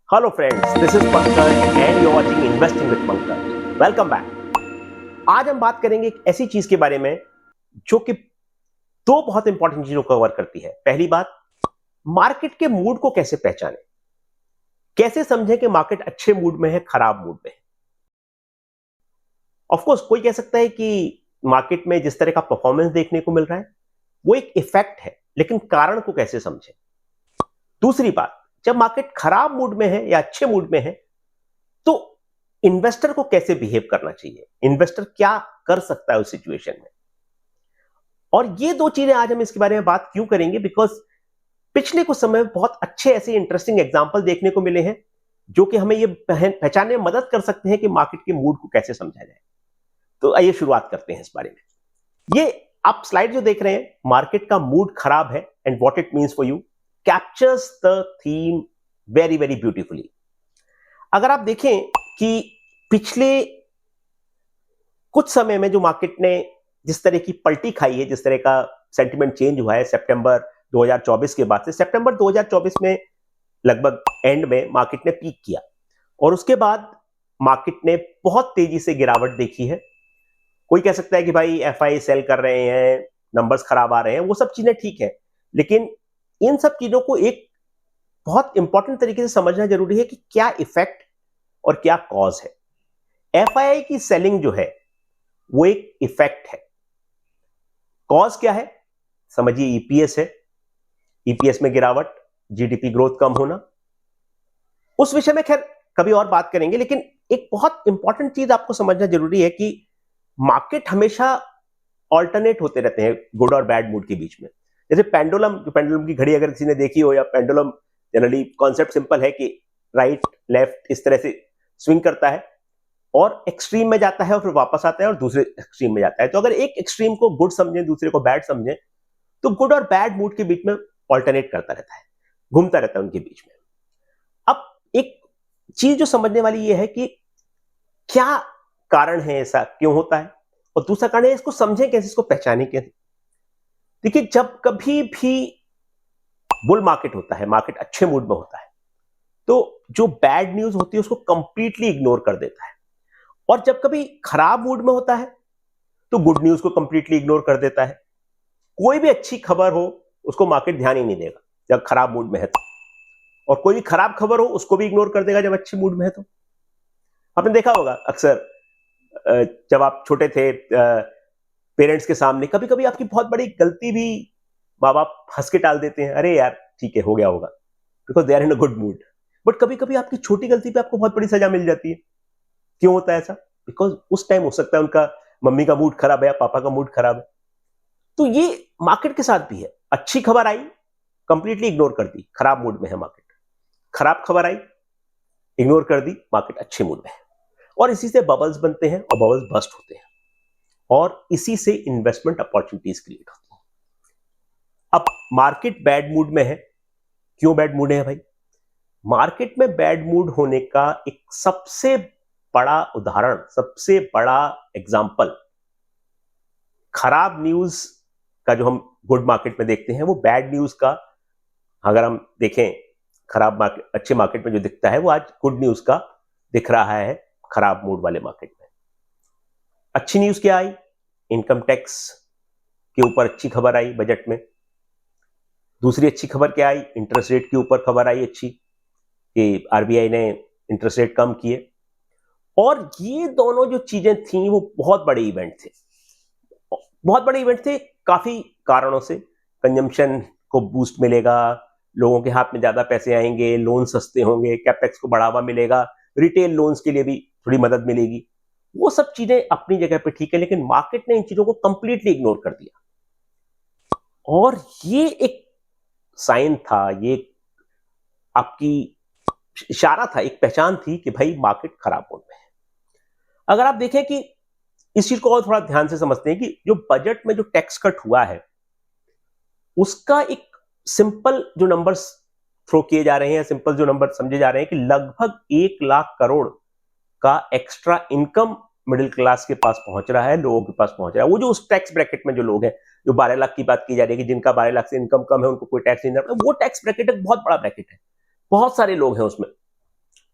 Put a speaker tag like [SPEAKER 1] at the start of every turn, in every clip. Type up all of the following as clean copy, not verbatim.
[SPEAKER 1] Hello friends, this is Pankaj and you are watching investing with Pankaj. Welcome back. आज हम बात करेंगे एक ऐसी चीज के बारे में जो कि दो बहुत इंपॉर्टेंट चीजों को कवर करती है। पहली बात, मार्केट के मूड को कैसे पहचानें, कैसे समझें कि मार्केट अच्छे मूड में है, खराब मूड में है। ऑफ कोर्स कोई कह सकता है कि मार्केट में जिस तरह का परफॉर्मेंस देखने को मिल रहा है वो एक इफेक्ट है, लेकिन कारण को कैसे समझें। दूसरी बात, जब मार्केट खराब मूड में है या अच्छे मूड में है तो इन्वेस्टर को कैसे बिहेव करना चाहिए, इन्वेस्टर क्या कर सकता है उस सिचुएशन में। और ये दो चीजें आज हम इसके बारे में बात क्यों करेंगे, बिकॉज पिछले कुछ समय में बहुत अच्छे ऐसे इंटरेस्टिंग एग्जांपल देखने को मिले हैं जो कि हमें ये पहचानने में मदद कर सकते हैं कि मार्केट के मूड को कैसे समझा जाए। तो आइए शुरुआत करते हैं इस बारे में। ये आप स्लाइड जो देख रहे हैं, मार्केट का मूड खराब है and what it means for you, captures the theme very very beautifully. अगर आप देखें कि पिछले कुछ समय में जो मार्केट ने जिस तरह की पलटी खाई है, जिस तरह का सेंटिमेंट चेंज हुआ है सितंबर 2024 के बाद से, सितंबर 2024 में लगभग एंड में मार्केट ने पीक किया और उसके बाद मार्केट ने बहुत तेजी से गिरावट देखी है। कोई कह सकता है कि भाई एफआई सेल कर रहे हैं, नंबर्स खराब आ रहे हैं, वो सब चीजें ठीक है, लेकिन इन सब चीजों को एक बहुत इंपॉर्टेंट तरीके से समझना जरूरी है कि क्या इफेक्ट और क्या कॉज है। एफआईआई की सेलिंग जो है वो एक इफेक्ट है। कॉज क्या है समझिए, ईपीएस है, ईपीएस में गिरावट, जीडीपी ग्रोथ कम होना। उस विषय में खैर कभी और बात करेंगे, लेकिन एक बहुत इंपॉर्टेंट चीज आपको समझना जरूरी है कि मार्केट हमेशा ऑल्टरनेट होते रहते हैं गुड और बैड मूड के बीच में। जैसे पेंडुलम, जो पेंडुलम की घड़ी अगर किसी ने देखी हो, या पेंडुलम जनरली कॉन्सेप्ट सिंपल है कि राइट लेफ्ट इस तरह से स्विंग करता है और एक्सट्रीम में जाता है और फिर वापस आता है और दूसरे एक्सट्रीम में जाता है। तो अगर एक एक्सट्रीम को गुड समझें, दूसरे को बैड समझें, तो गुड और बैड मूड के बीच में ऑल्टरनेट करता रहता है, घूमता रहता है उनके बीच में। अब एक चीज जो समझने वाली ये है कि क्या कारण है, ऐसा क्यों होता है, और दूसरा कारण है इसको समझें कैसे, इसको पहचानें कैसे। देखिए, जब कभी भी बुल मार्केट होता है, मार्केट अच्छे मूड में होता है, तो जो बैड न्यूज होती है उसको कंप्लीटली इग्नोर कर देता है, और जब कभी खराब मूड में होता है तो गुड न्यूज को कंप्लीटली इग्नोर कर देता है। कोई भी अच्छी खबर हो उसको मार्केट ध्यान ही नहीं देगा जब खराब मूड में है तो, और कोई भी खराब खबर हो उसको भी इग्नोर कर देगा जब अच्छी मूड में है तो। आपने देखा होगा अक्सर, जब आप छोटे थे, पेरेंट्स के सामने कभी कभी आपकी बहुत बड़ी गलती भी माँ बाप हंस के टाल देते हैं, अरे यार ठीक है, हो गया होगा, because they are in a good mood. But कभी कभी आपकी छोटी गलती पे आपको बहुत बड़ी सजा मिल जाती है। क्यों होता है ऐसा? बिकॉज उस टाइम हो सकता है उनका मम्मी का मूड खराब है या पापा का मूड खराब है। तो ये मार्केट के साथ भी है। अच्छी खबर आई, कंप्लीटली इग्नोर कर दी, खराब मूड में है मार्केट। खराब खबर आई, इग्नोर कर दी, मार्केट अच्छे मूड में है। और इसी से बबल्स बनते हैं और बबल्स बस्ट होते हैं, और इसी से इन्वेस्टमेंट अपॉर्चुनिटीज क्रिएट होती हैं। अब मार्केट बैड मूड में है, क्यों बैड मूड है भाई? मार्केट में बैड मूड होने का एक सबसे बड़ा उदाहरण, सबसे बड़ा एग्जाम्पल, खराब न्यूज का जो हम गुड मार्केट में देखते हैं, वो बैड न्यूज का अगर हम देखें, खराब मार्केट अच्छे मार्केट में जो दिखता है वो आज गुड न्यूज का दिख रहा है खराब मूड वाले मार्केट में। अच्छी न्यूज क्या आई? इनकम टैक्स के ऊपर अच्छी खबर आई बजट में। दूसरी अच्छी खबर क्या आई? इंटरेस्ट रेट के ऊपर खबर आई अच्छी कि आरबीआई ने इंटरेस्ट रेट कम किए। और ये दोनों जो चीजें थी वो बहुत बड़े इवेंट थे, बहुत बड़े इवेंट थे काफी कारणों से। कंजम्पशन को बूस्ट मिलेगा, लोगों के हाथ में ज्यादा पैसे आएंगे, लोन सस्ते होंगे, कैपेक्स को बढ़ावा मिलेगा, रिटेल लोन्स के लिए भी थोड़ी मदद मिलेगी। वो सब चीजें अपनी जगह पे ठीक है, लेकिन मार्केट ने इन चीजों को कंप्लीटली इग्नोर कर दिया। और ये एक साइन था, ये आपकी इशारा था, एक पहचान थी कि भाई मार्केट खराब मूड में है। अगर आप देखें कि इस चीज को और थोड़ा ध्यान से समझते हैं कि जो बजट में जो टैक्स कट हुआ है उसका एक सिंपल जो नंबर्स थ्रो किए जा रहे हैं, सिंपल जो नंबर समझे जा रहे हैं कि लगभग 1 लाख करोड़ का एक्स्ट्रा इनकम मिडिल क्लास के पास पहुंच रहा है, लोगों के पास पहुंच रहा है। वो जो उस टैक्स ब्रैकेट में जो लोग हैं, जो 12 लाख की बात की जा रही है कि जिनका 12 लाख से इनकम कम है उनको कोई टैक्स नहीं देना, वो टैक्स ब्रैकेट एक बहुत बड़ा ब्रैकेट है, बहुत सारे लोग हैं उसमें।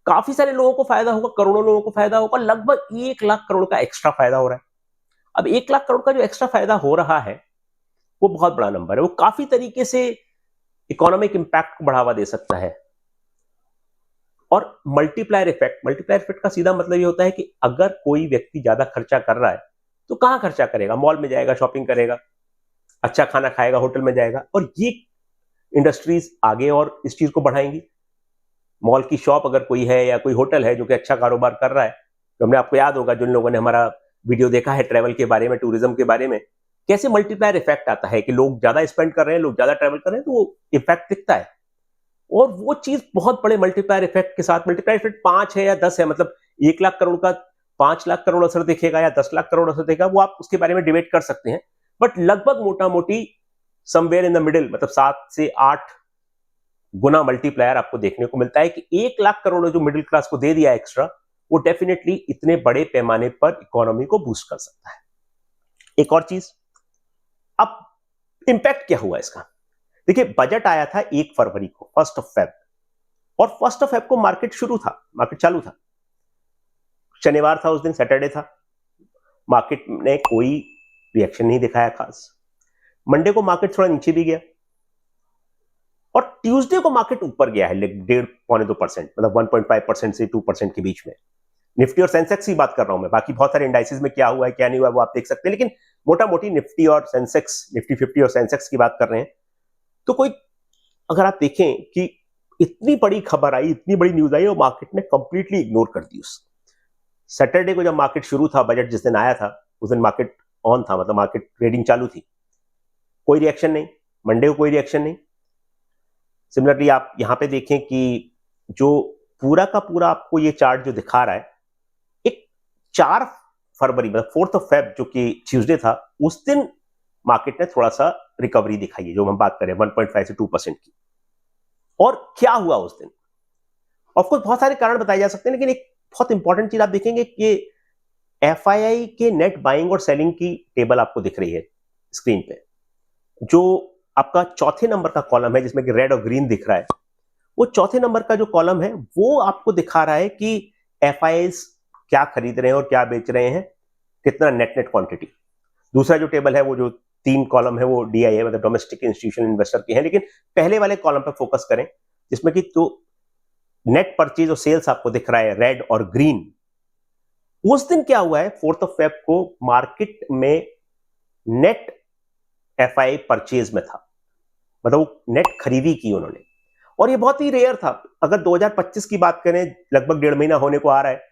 [SPEAKER 1] काफी सारे लोगों को फायदा होगा, करोड़ों लोगों को फायदा होगा, लगभग 1 लाख करोड़ का एक्स्ट्रा फायदा हो रहा है। अब 1 लाख करोड़ का जो एक्स्ट्रा फायदा हो रहा है वो बहुत बड़ा नंबर है, वो काफी तरीके से इकोनॉमिक इंपैक्ट को बढ़ावा दे सकता है। और मल्टीप्लायर इफेक्ट का सीधा मतलब ये होता है कि अगर कोई व्यक्ति ज्यादा खर्चा कर रहा है तो कहां खर्चा करेगा? मॉल में जाएगा, शॉपिंग करेगा, अच्छा खाना खाएगा, होटल में जाएगा, और ये इंडस्ट्रीज आगे और इस चीज को बढ़ाएंगी। मॉल की शॉप अगर कोई है या कोई होटल है जो कि अच्छा कारोबार कर रहा है, तो हमने, आपको याद होगा जिन लोगों ने हमारा वीडियो देखा है ट्रैवल के बारे में, टूरिज्म के बारे में, कैसे मल्टीप्लायर इफेक्ट आता है कि लोग ज्यादा स्पेंड कर रहे हैं, लोग ज्यादा ट्रैवल कर रहे हैं, तो वो इफेक्ट दिखता है। और वो चीज बहुत बड़े मल्टीप्लायर इफेक्ट के साथ, मल्टीप्लायर इफेक्ट 5 है या 10 है, मतलब 1 लाख करोड़ का 5 लाख करोड़ असर दिखेगा या 10 लाख करोड़ असर दिखेगा, वो आप उसके बारे में डिबेट कर सकते हैं। बट लगभग मोटा मोटी समवेयर इन द मिडिल, मतलब 7 से 8 गुना मल्टीप्लायर आपको देखने को मिलता है कि 1 लाख करोड़ जो मिडिल क्लास को दे दिया एक्स्ट्रा, वो डेफिनेटली इतने बड़े पैमाने पर इकोनॉमी को बूस्ट कर सकता है। एक और चीज, अब इंपैक्ट क्या हुआ इसका? देखिए, बजट आया था 1 फरवरी को, 1 फेब, और 1 फेब को मार्केट चालू था। शनिवार था उस दिन, सैटरडे था, मार्केट ने कोई रिएक्शन नहीं दिखाया खास। मंडे को मार्केट थोड़ा नीचे भी गया, और ट्यूसडे को मार्केट ऊपर गया है 1.5-2%, मतलब 1.5% से 2% के बीच में। निफ्टी और सेंसेक्स की बात कर रहा हूं मैं, बाकी बहुत सारे इंडाइसेस में क्या हुआ है क्या नहीं हुआ है वो आप देख सकते हैं, लेकिन मोटा मोटी निफ्टी और सेंसेक्स, निफ्टी 50 और सेंसेक्स की बात कर रहे हैं। तो कोई, अगर आप देखें कि इतनी बड़ी खबर आई, इतनी बड़ी न्यूज आई, और मार्केट ने कंप्लीटली इग्नोर कर दी उस सैटरडे को जब मार्केट शुरू था, बजट जिस दिन आया था उस दिन मार्केट ऑन था, मतलब मार्केट ट्रेडिंग चालू थी, कोई रिएक्शन नहीं। मंडे को कोई रिएक्शन नहीं। सिमिलरली आप यहां पे देखें कि जो पूरा का पूरा आपको ये चार्ट जो दिखा रहा है, एक 4 फरवरी मतलब 4 फेब जो कि ट्यूसडे था, उस दिन मार्केट ने थोड़ा सा रिकवरी दिखाई है, जो हम बात करें 1.5 से 2% की। और क्या हुआ उस दिन? ऑफकोर्स बहुत सारे कारण बताए जा सकते हैं, लेकिन एक बहुत इंपॉर्टेंट चीज आप देखेंगे कि एफआईआई के नेट बाइंग और सेलिंग की टेबल आपको दिख रही है स्क्रीन पे। जो आपका चौथे नंबर का कॉलम है जिसमें कि रेड और ग्रीन दिख रहा है, वो चौथे नंबर का जो कॉलम है वो आपको दिखा रहा है कि एफआईआईज क्या खरीद रहे हैं और क्या बेच रहे हैं, कितना नेट क्वांटिटी। दूसरा जो टेबल है, वो जो 3 कॉलम है, वो डीआई है, मतलब डोमेस्टिक इंस्टीट्यूशनल इन्वेस्टर के हैं। लेकिन पहले वाले कॉलम पर फोकस करें जिसमें कि तो नेट परचेज और सेल्स आपको दिख रहा है रेड और ग्रीन। उस दिन क्या हुआ है, 4 फेब को मार्केट में नेट एफआई परचेज में था, मतलब वो नेट खरीदी की उन्होंने, और ये बहुत ही रेयर था। अगर 2025 की बात करें, लगभग 1.5 महीना होने को आ रहा है,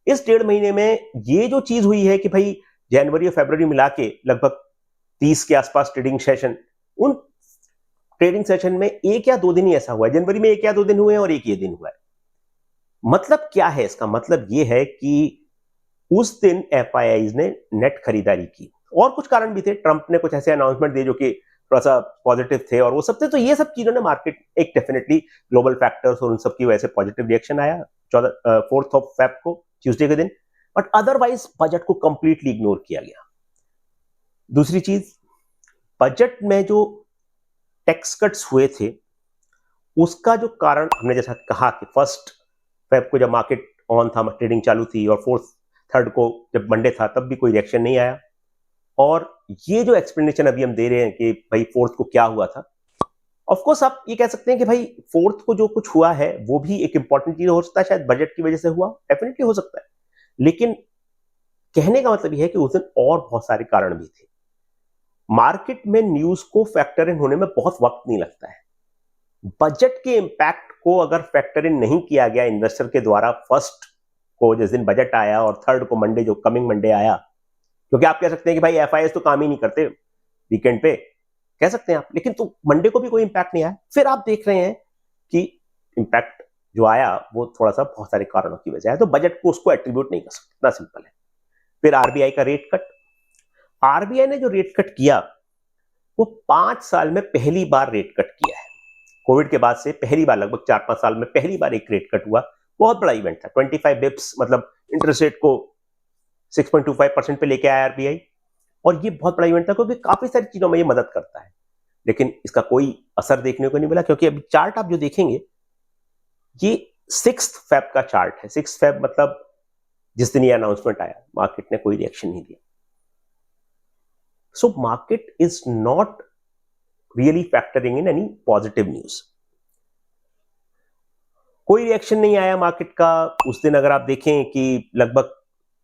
[SPEAKER 1] इस 1.5 महीने में ये जो चीज हुई है कि भाई जनवरी और फरवरी मिला के लगभग 30 के आसपास ट्रेडिंग सेशन, उन ट्रेडिंग सेशन में 1 या 2 दिन ही ऐसा हुआ है। जनवरी में 1 या 2 दिन हुए हैं और 1 ये दिन हुआ है। मतलब क्या है इसका? मतलब ये है कि उस दिन एफआईआईज ने नेट खरीदारी की, और कुछ कारण भी थे। ट्रंप ने कुछ ऐसे अनाउंसमेंट दिए जो कि थोड़ा सा पॉजिटिव थे, और वो सब थे। तो ये सब चीजों ने मार्केट, एक डेफिनेटली ग्लोबल फैक्टर्स और उन सब की वजह से पॉजिटिव रिएक्शन आया 4 फेब को, ट्यूसडे के दिन। बट अदरवाइज बजट को कंप्लीटली इग्नोर किया गया। दूसरी चीज, बजट में जो टैक्स कट्स हुए थे उसका जो कारण हमने जैसा कहा कि 1 फेब को जब मार्केट ऑन था, ट्रेडिंग चालू थी, और 3 को जब मंडे था तब भी कोई रिएक्शन नहीं आया। और ये जो एक्सप्लेनेशन अभी हम दे रहे हैं कि भाई 4 को क्या हुआ था, ऑफ कोर्स आप ये कह सकते हैं कि भाई 4 को जो कुछ हुआ है वो भी एक इंपॉर्टेंट चीज हो सकता है, शायद बजट की वजह से हुआ, डेफिनेटली हो सकता है। लेकिन कहने का मतलब यह है कि उस दिन और बहुत सारे कारण भी थे। मार्केट में न्यूज को फैक्टर इन होने में बहुत वक्त नहीं लगता है। बजट के इंपैक्ट को अगर फैक्टर इन नहीं किया गया इन्वेस्टर के द्वारा 1 को, जिस दिन बजट आया, और 3 को मंडे, जो कमिंग मंडे आया, क्योंकि आप कह सकते हैं कि भाई एफआईएस तो काम ही नहीं करते वीकेंड पे, कह सकते हैं आप, लेकिन तो मंडे को भी कोई इंपैक्ट नहीं आया। फिर आप देख रहे हैं कि इंपैक्ट जो आया वो थोड़ा सा बहुत सारे कारणों की वजह है, तो बजट को उसको एट्रीब्यूट नहीं कर सकते, इतना सिंपल है। फिर आरबीआई का रेट कट। आरबीआई ने जो रेट कट किया वो 5 साल में पहली बार रेट कट किया है। कोविड के बाद से पहली बार, लगभग 4-5 साल में पहली बार एक रेट कट हुआ। बहुत बड़ा इवेंट था। 25 बिप्स, मतलब इंटरेस्ट रेट को 6.25% पे लेके आया आरबीआई, और ये बहुत बड़ा इवेंट था क्योंकि काफी सारी चीजों में ये मदद करता है। लेकिन इसका कोई असर देखने को नहीं मिला, क्योंकि अभी चार्ट आप जो देखेंगे, ये 6 फेब का चार्ट है। 6 फेब मतलब जिस दिन ये अनाउंसमेंट आया, मार्केट ने कोई रिएक्शन नहीं दिया। So market is not really factoring in any positive news. कोई रिएक्शन नहीं आया मार्केट का उस दिन। अगर आप देखें कि लगभग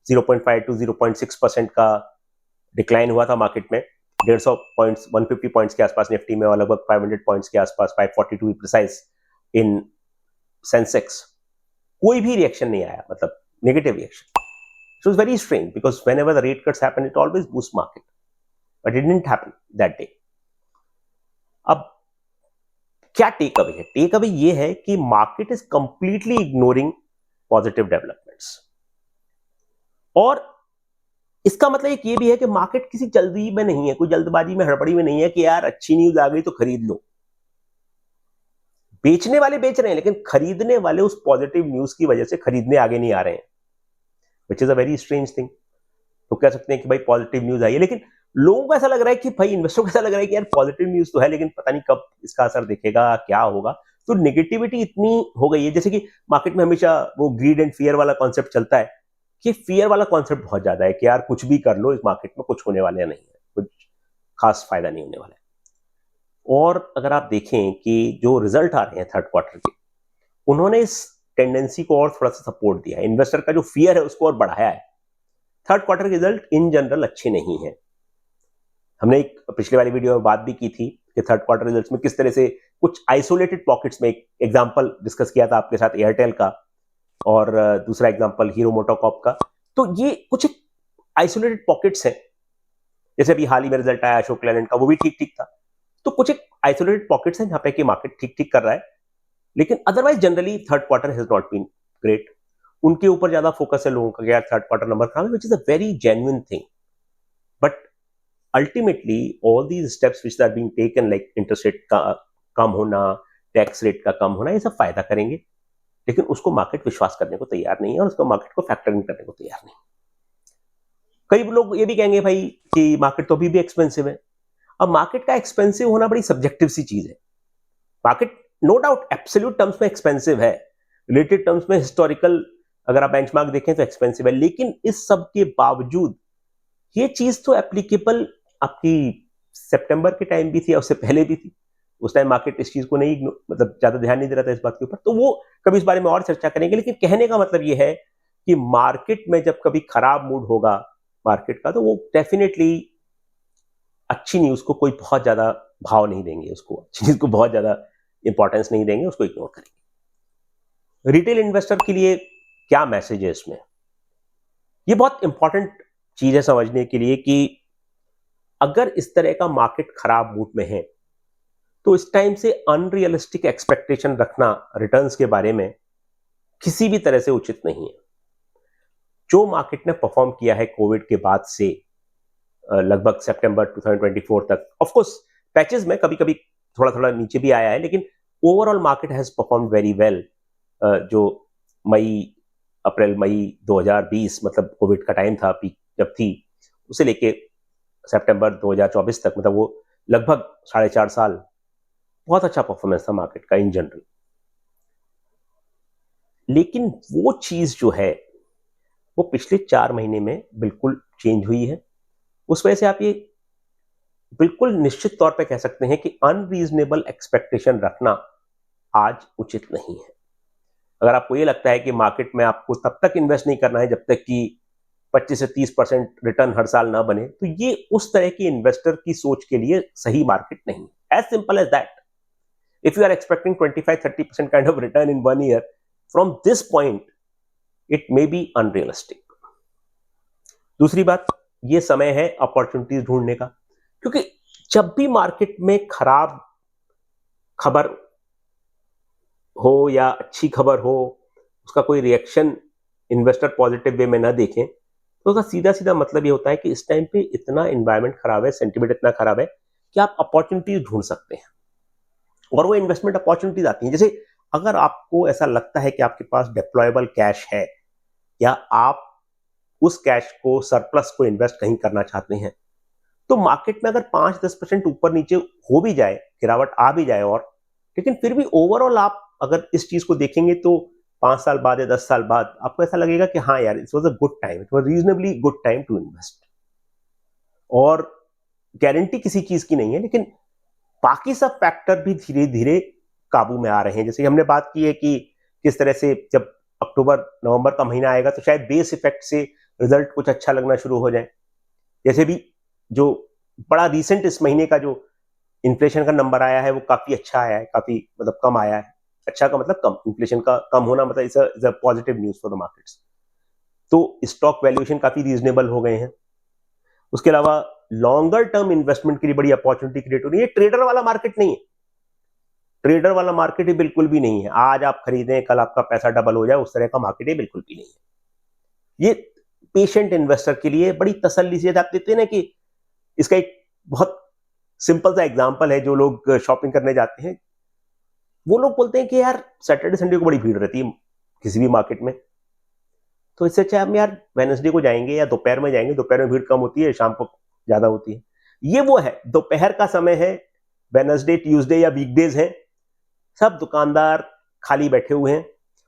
[SPEAKER 1] 0.5 to 0.6% का डिक्लाइन हुआ था मार्केट में, 150 पॉइंट्स, 150 पॉइंट्स के आसपास निफ्टी में, और लगभग 500 पॉइंट्स के आसपास, 542 प्रिसाइज इन सेंसेक्स। कोई भी रिएक्शन नहीं आया, मतलब negative reaction. So it's very strange because whenever the rate cuts happen it always boost market, but it didn't happen that day. अब क्या टेक अवे है? टेक अवे ये है कि market is completely ignoring positive developments. और इसका मतलब एक ये भी है कि मार्केट किसी जल्दी में नहीं है, कोई जल्दबाजी में, हड़बड़ी में नहीं है कि यार अच्छी न्यूज आ गई तो खरीद लो। बेचने वाले बेच रहे हैं, लेकिन खरीदने वाले उस पॉजिटिव न्यूज की वजह से खरीदने आगे नहीं आ रहे हैं, which is a very strange thing. तो कह सकते हैं कि भाई पॉजिटिव न्यूज आई है, लेकिन लोगों को ऐसा लग रहा है कि भाई, इन्वेस्टर को ऐसा लग रहा है कि यार पॉजिटिव न्यूज तो है, लेकिन पता नहीं कब इसका असर दिखेगा, क्या होगा। तो नेगेटिविटी इतनी हो गई है, जैसे कि मार्केट में हमेशा वो ग्रीड एंड फियर वाला कॉन्सेप्ट चलता है, कि फियर वाला कॉन्सेप्ट बहुत ज्यादा है कि यार कुछ भी कर लो, इस मार्केट में कुछ होने वाले नहीं है, कुछ खास फायदा नहीं होने वाला है। और अगर आप देखें कि जो रिजल्ट आ रहे हैं थर्ड क्वार्टर के, उन्होंने इस टेंडेंसी को और थोड़ा सा सपोर्ट दिया है। इन्वेस्टर का जो फियर है उसको और बढ़ाया है। थर्ड क्वार्टर के रिजल्ट इन जनरल अच्छे नहीं है। हमने एक पिछले वाली वीडियो में बात भी की थी कि थर्ड क्वार्टर रिजल्ट्स में किस तरह से कुछ आइसोलेटेड पॉकेट्स में, एक एग्जांपल डिस्कस किया था आपके साथ एयरटेल का, और दूसरा एग्जांपल हीरो मोटोकॉर्प का। तो ये कुछ आइसोलेटेड पॉकेट्स हैं, जैसे अभी हाल ही में रिजल्ट आया अशोक लेलैंड का, वो भी ठीक ठीक था। तो कुछ एक आइसोलेटेड पॉकेट्स हैं जहां पे कि मार्केट ठीक ठीक कर रहा है, लेकिन otherwise generally third quarter has not been great. उनके ऊपर ज्यादा फोकस है लोगों का कि यार थर्ड क्वार्टर नंबर खराब है, which is a very genuine thing. But ultimately all these steps which are being taken, like interest rate का कम होना, टैक्स रेट का कम होना, ये सब फायदा करेंगे, लेकिन उसको मार्केट विश्वास करने को तैयार नहीं है, और उसको मार्केट को फैक्टरिंग करने को तैयार नहीं। कई लोग ये भी कहेंगे भाई कि मार्केट तो अभी भी एक्सपेंसिव है। अब मार्केट का एक्सपेंसिव होना बड़ी सब्जेक्टिव सी चीज है। Market no doubt absolute terms में एक्सपेंसिव है, रिलेटेड टर्म्स में हिस्टोरिकल अगर आप बेंचमार्क देखें तो एक्सपेंसिव है, लेकिन इस सब के बावजूद ये चीज तो एप्लीकेबल आपकी सितंबर के टाइम भी थी और उससे पहले भी थी। उस टाइम मार्केट इस चीज को नहीं, मतलब ज्यादा ध्यान नहीं दे रहा था इस बात के ऊपर। तो वो कभी इस बारे में और चर्चा करेंगे, लेकिन कहने का मतलब ये है कि मार्केट में जब कभी खराब मूड होगा मार्केट का, तो वो डेफिनेटली अच्छी न्यूज को कोई बहुत ज्यादा भाव नहीं देंगे, उसको अच्छी न्यूज को बहुत ज्यादा इंपॉर्टेंस नहीं देंगे, उसको इग्नोर करेंगे। रिटेल इन्वेस्टर के लिए क्या मैसेज है इसमें? ये बहुत इंपॉर्टेंट चीज है समझने के लिए कि अगर इस तरह का मार्केट खराब मूड में है, तो इस टाइम से अनरियलिस्टिक एक्सपेक्टेशन रखना रिटर्न्स के बारे में किसी भी तरह से उचित नहीं है। जो मार्केट ने परफॉर्म किया है कोविड के बाद से लगभग सितंबर 2024 तक, ऑफ कोर्स पैचेस में कभी कभी थोड़ा थोड़ा नीचे भी आया है, लेकिन overall market has perform very well. जो अप्रैल मई 2020, मतलब कोविड का टाइम था, पीक जब थी, उसे लेके सितंबर 2024 तक, मतलब वो लगभग 4.5 साल बहुत अच्छा परफॉर्मेंस था मार्केट का इन जनरल। लेकिन वो चीज जो है वो पिछले 4 महीने में बिल्कुल चेंज हुई है। उस वजह से आप ये बिल्कुल निश्चित तौर पे कह सकते हैं कि अनरीजनेबल एक्सपेक्टेशन रखना आज उचित नहीं है। अगर आपको ये लगता है कि मार्केट में आपको तब तक इन्वेस्ट नहीं करना है जब तक कि 25 से 30% रिटर्न हर साल ना बने, तो ये उस तरह की इन्वेस्टर की सोच के लिए सही मार्केट नहीं। As simple as that. If you are expecting 25-30% kind of return in 1 year, from this point it may be unrealistic. दूसरी बात, ये समय है अपॉर्चुनिटीज ढूंढने का, क्योंकि जब भी मार्केट में खराब खबर हो या अच्छी खबर हो, उसका कोई रिएक्शन इन्वेस्टर पॉजिटिव वे में ना देखें, तो उसका सीधा सीधा मतलब ये होता है कि इस टाइम पे इतना एनवायरनमेंट खराब है, सेंटिमेंट इतना खराब है कि आप अपॉर्चुनिटीज ढूंढ सकते हैं, और वो इन्वेस्टमेंट अपॉर्चुनिटीज आती हैं। जैसे अगर आपको ऐसा लगता है कि आपके पास डिप्लॉयबल कैश है, या आप उस कैश को, सरप्लस को इन्वेस्ट कहीं करना चाहते हैं, तो मार्केट में अगर 5-10% ऊपर नीचे हो भी जाए, गिरावट आ भी जाए, और लेकिन फिर भी ओवरऑल आप अगर इस चीज को देखेंगे तो 5 साल बाद या 10 साल बाद आपको ऐसा लगेगा कि हाँ यार, it was a good time, it was reasonably good time to invest. और गारंटी किसी चीज की नहीं है, लेकिन बाकी सब फैक्टर भी धीरे धीरे काबू में आ रहे हैं। जैसे हमने बात की है कि किस तरह से जब अक्टूबर नवंबर का महीना आएगा तो शायद बेस इफेक्ट से रिजल्ट कुछ अच्छा लगना शुरू हो जाए। जैसे भी जो बड़ा रिसेंट इस महीने का जो इन्फ्लेशन का नंबर आया है वो काफी अच्छा आया है, काफी मतलब कम आया है। अच्छा का मतलब कम, इन्फ्लेशन का कम होना मतलब is a positive news for the markets. तो स्टॉक वैल्यूएशन काफी रीजनेबल हो गए हैं। उसके अलावा लॉन्गर टर्म इन्वेस्टमेंट के लिए बड़ी अपॉर्चुनिटी क्रिएट हो रही है। ट्रेडर वाला मार्केट नहीं है, ट्रेडर वाला मार्केट ही बिल्कुल भी नहीं है। आज आप खरीदें कल आपका पैसा डबल हो जाए, उस तरह का मार्केट ही बिल्कुल भी नहीं है। ये पेशेंट इन्वेस्टर के लिए बड़ी तसल्ली से आप देते हैं ना कि इसका एक बहुत सिंपल सा एग्जांपल है। जो लोग शॉपिंग करने जाते हैं वो लोग बोलते हैं कि यार सैटरडे संडे को बड़ी भीड़ रहती है किसी भी मार्केट में, तो इससे अच्छा हम यार वेडनेसडे को जाएंगे या दोपहर में जाएंगे, दोपहर में भीड़ कम होती है, शाम को ज्यादा होती है। ये वो है, दोपहर का समय है, वेडनेसडे ट्यूसडे या वीकडेज है, सब दुकानदार खाली बैठे हुए हैं,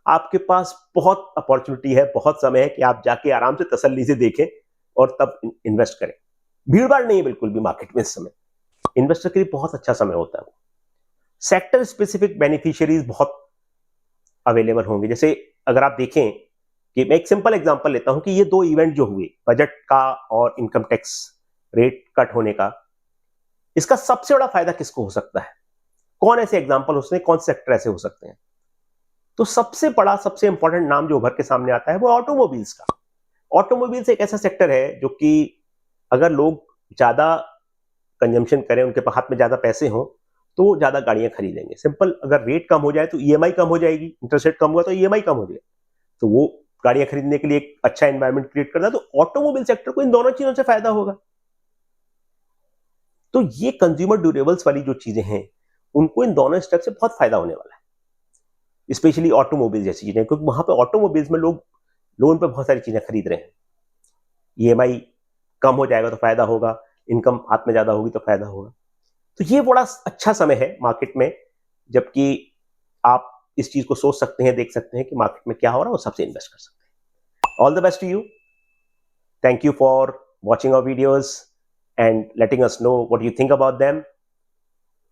[SPEAKER 1] आपके पास बहुत अपॉर्चुनिटी है, बहुत समय है कि आप जाके आराम से तसल्ली से देखें और तब इन्वेस्ट करें। भीड़ भाड़ नहीं है बिल्कुल भी मार्केट में इस समय, इन्वेस्टर के लिए बहुत अच्छा समय होता है। सेक्टर स्पेसिफिक बेनिफिशियरीज बहुत अवेलेबल होंगे। जैसे अगर आप देखें कि मैं एक सिंपल एग्जांपल लेता हूं कि ये दो इवेंट जो हुए, बजट का और इनकम टैक्स रेट कट होने का, इसका सबसे बड़ा फायदा किसको हो सकता है? कौन ऐसे एग्जांपल हो सकते हैं, कौन से सेक्टर ऐसे हो सकते हैं? तो सबसे बड़ा सबसे इंपॉर्टेंट नाम जो उभर के सामने आता है वो ऑटोमोबाइल्स का। ऑटोमोबाइल्स एक ऐसा सेक्टर है जो कि अगर लोग ज्यादा कंजम्पशन करें, उनके हाथ में ज्यादा पैसे हों तो वो ज्यादा गाड़ियां खरीदेंगे। सिंपल, अगर रेट कम हो जाए तो ईएमआई कम हो जाएगी, इंटरेस्ट रेट कम हुआ तो ईएमआई कम हो जाएगी, तो वो गाड़ियां खरीदने के लिए एक अच्छा एनवायरमेंट क्रिएट करता है। तो ऑटोमोबाइल सेक्टर को इन दोनों चीजों से फायदा होगा। तो ये कंज्यूमर ड्यूरेबल्स वाली जो चीजें हैं उनको इन दोनों स्टेप से बहुत फायदा होने वाला है, स्पेशली ऑटोमोबाइल जैसी चीजें, क्योंकि वहां पे ऑटोमोबाइल्स में लोग लोन पे बहुत सारी चीजें खरीद रहे हैं। ईएमआई कम हो जाएगा तो फायदा होगा, इनकम हाथ में ज्यादा होगी तो फायदा होगा। तो ये बड़ा अच्छा समय है मार्केट में, जबकि आप इस चीज को सोच सकते हैं, देख सकते हैं कि मार्केट में क्या हो रहा है और सबसे इन्वेस्ट कर सकते हैं। All the best to you. Thank you for watching our videos and letting us know what you think about them.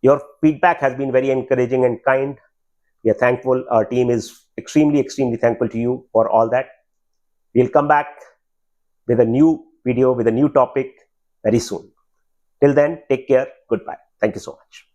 [SPEAKER 1] Your feedback has been very encouraging and kind. We are thankful. Our team is extremely thankful to you for all that. We'll come back with a new video, with a new topic very soon. Till then, take care. Goodbye. Thank you so much.